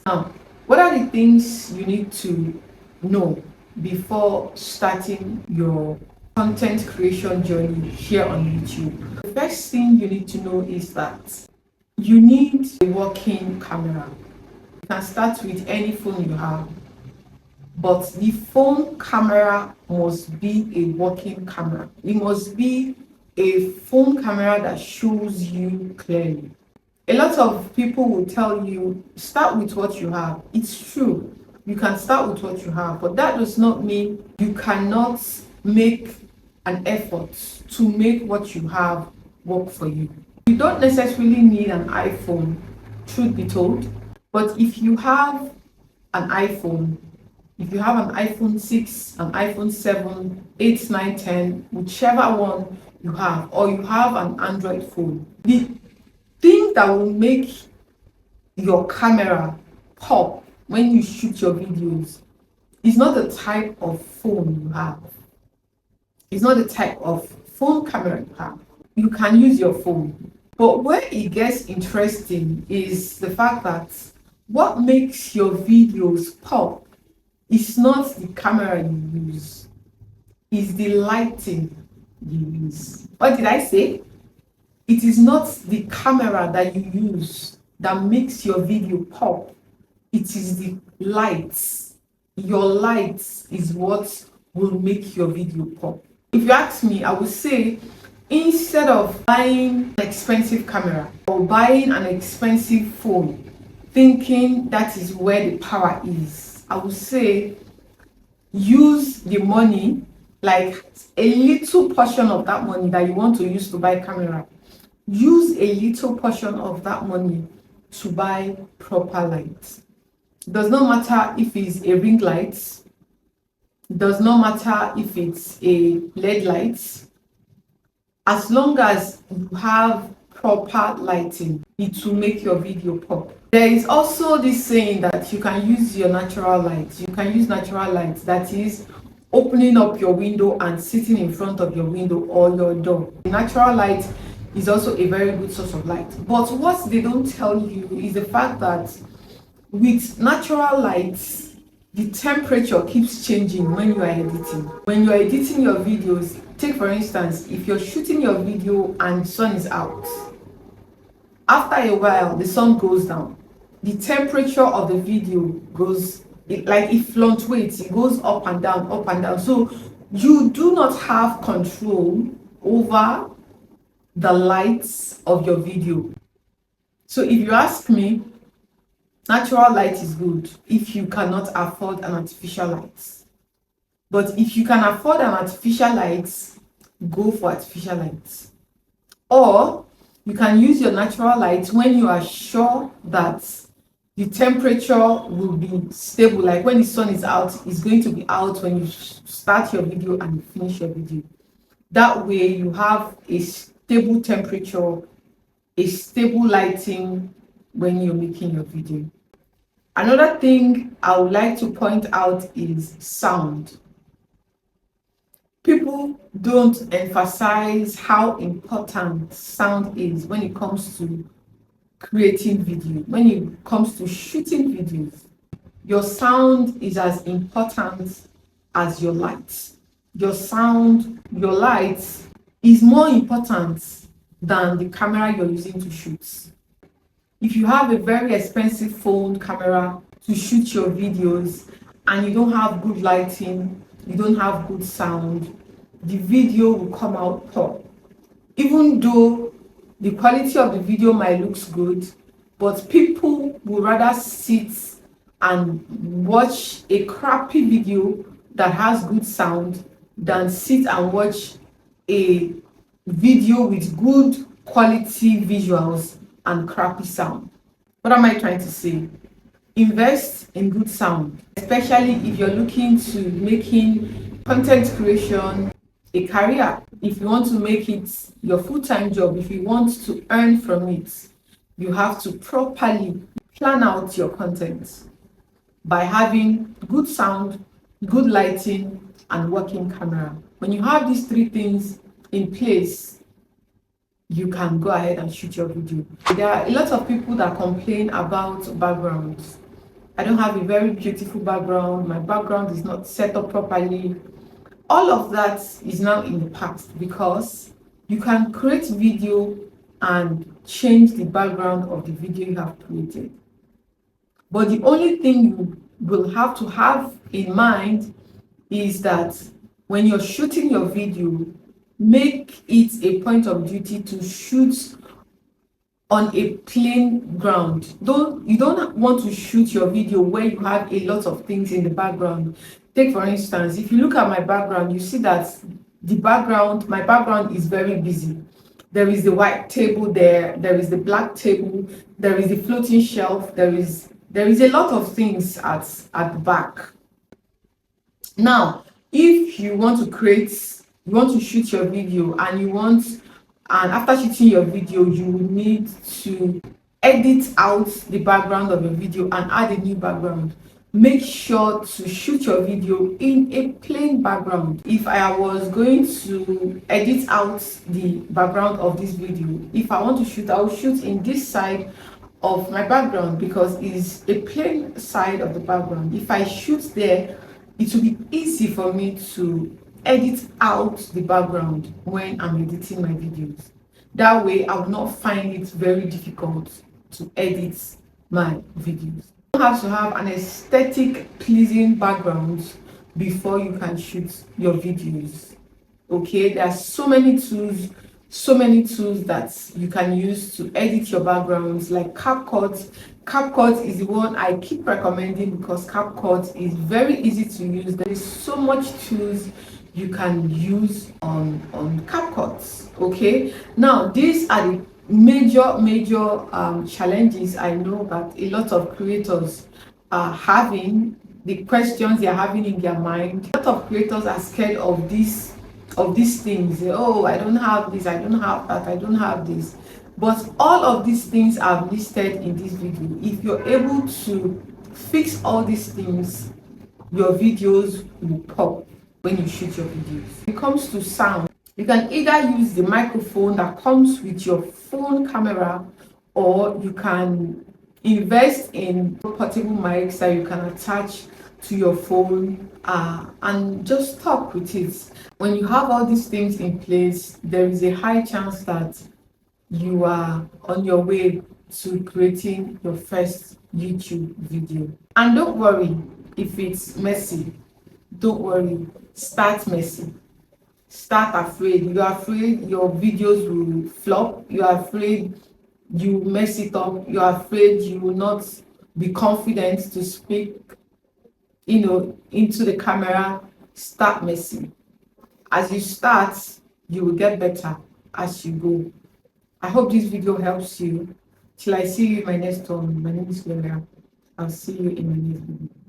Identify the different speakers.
Speaker 1: Now, what are the things you need to know before starting your content creation journey here on YouTube? The first thing you need to know is that you need a working camera. You can start with any phone you have, but the phone camera must be a working camera. It must be a phone camera that shows you clearly. A lot of people will tell you, start with what you have. It's true, you can start with what you have, but that does not mean you cannot make an effort to make what you have work for you. You don't necessarily need an iPhone, truth be told, but if you have an iPhone, if you have an iPhone 6, an iPhone 7, 8, 9, 10, whichever one you have, or you have an Android phone, the thing that will make your camera pop when you shoot your videos is not the type of phone you have. It's not the type of phone camera you have. You can use your phone. But where it gets interesting is the fact that what makes your videos pop is not the camera you use, it's the lighting you use. What did I say? It is not the camera that you use that makes your video pop. It is the lights. Your lights is what will make your video pop. If you ask me, I would say instead of buying an expensive camera or buying an expensive phone, thinking that is where the power is, I would say use the money, like a little portion of that money that you want to use to buy camera. Use a little portion of that money to buy proper lights. It does not matter if it's a ring light. It does not matter if it's a LED light. As long as you have proper lighting, it will make your video pop. There is also this saying that you can use your natural light. You can use natural light, that is opening up your window and sitting in front of your window or your door. The natural light is also a very good source of light. But what they don't tell you is the fact that with natural lights, the temperature keeps changing when you are editing. When you are editing your videos, take for instance, if you're shooting your video and the sun is out, after a while the sun goes down, the temperature of the video goes, it fluctuates, it goes up and down, up and down. So you do not have control over the lights of your video. So if you ask me, natural light is good if you cannot afford an artificial light. But if you can afford an artificial light, go for artificial light. Or you can use your natural light when you are sure that the temperature will be stable. Like when the sun is out, it's going to be out when you start your video and finish your video. That way you have a stable temperature, a stable lighting when you're making your video. Another thing I would like to point out is sound. People don't emphasize how important sound is when it comes to creating video, when it comes to shooting videos. Your sound is as important as your lights. Your sound, your lights is more important than the camera you're using to shoot. If you have a very expensive phone camera to shoot your videos and you don't have good lighting, you don't have good sound, the video will come out poor. Even though the quality of the video might look good, but people will rather sit and watch a crappy video that has good sound than sit and watch a video with good quality visuals and crappy sound. What am I trying to say? Invest in good sound, especially if you're looking to making content creation a career. If you want to make it your full-time job, if you want to earn from it, you have to properly plan out your content by having good sound, good lighting, and working camera. When you have these three things in place, you can go ahead and shoot your video. There are a lot of people that complain about backgrounds. I don't have a very beautiful background, my background is not set up properly. All of that is now in the past, because you can create video and change the background of the video you have created. But the only thing you will have to have in mind is that when you're shooting your video, make it a point of duty to shoot on a plain ground. You don't want to shoot your video where you have a lot of things in the background. Take for instance, if you look at my background, you see that my background is very busy. There is the white table there is the black table, there is the floating shelf, there is a lot of things at the back. Now, if you want to shoot your video and after shooting your video, you will need to edit out the background of your video and add a new background. Make sure to shoot your video in a plain background. If I was going to edit out the background of this video, if I want to shoot, I will shoot in this side of my background because it's a plain side of the background. If I shoot there, it will be easy for me to edit out the background when I'm editing my videos. That way I will not find it very difficult to edit my videos. You don't have to have an aesthetic pleasing background before you can shoot your videos. Okay, there are so many tools that you can use to edit your backgrounds, like CapCut. CapCut is the one I keep recommending because CapCut is very easy to use. There is so much tools you can use on CapCut. Okay, now these are the major challenges I know that a lot of creators are having, the questions they are having in their mind. A lot of creators are scared of these things. Oh, I don't have this, I don't have that, I don't have this. But all of these things are listed in this video. If you're able to fix all these things, your videos will pop when you shoot your videos. When it comes to sound, you can either use the microphone that comes with your phone camera, or you can invest in portable mics that you can attach to your phone and just talk with it. When you have all these things in place, there is a high chance that you are on your way to creating your first YouTube video. And don't worry if it's messy. Don't worry. Start messy. Start afraid. You're afraid your videos will flop. You're afraid you mess it up. You're afraid you will not be confident to speak, into the camera. Start messy. As you start, you will get better as you go. I hope this video helps you. Till I see you in my next one. My name is Lavalier. I'll see you in my next video.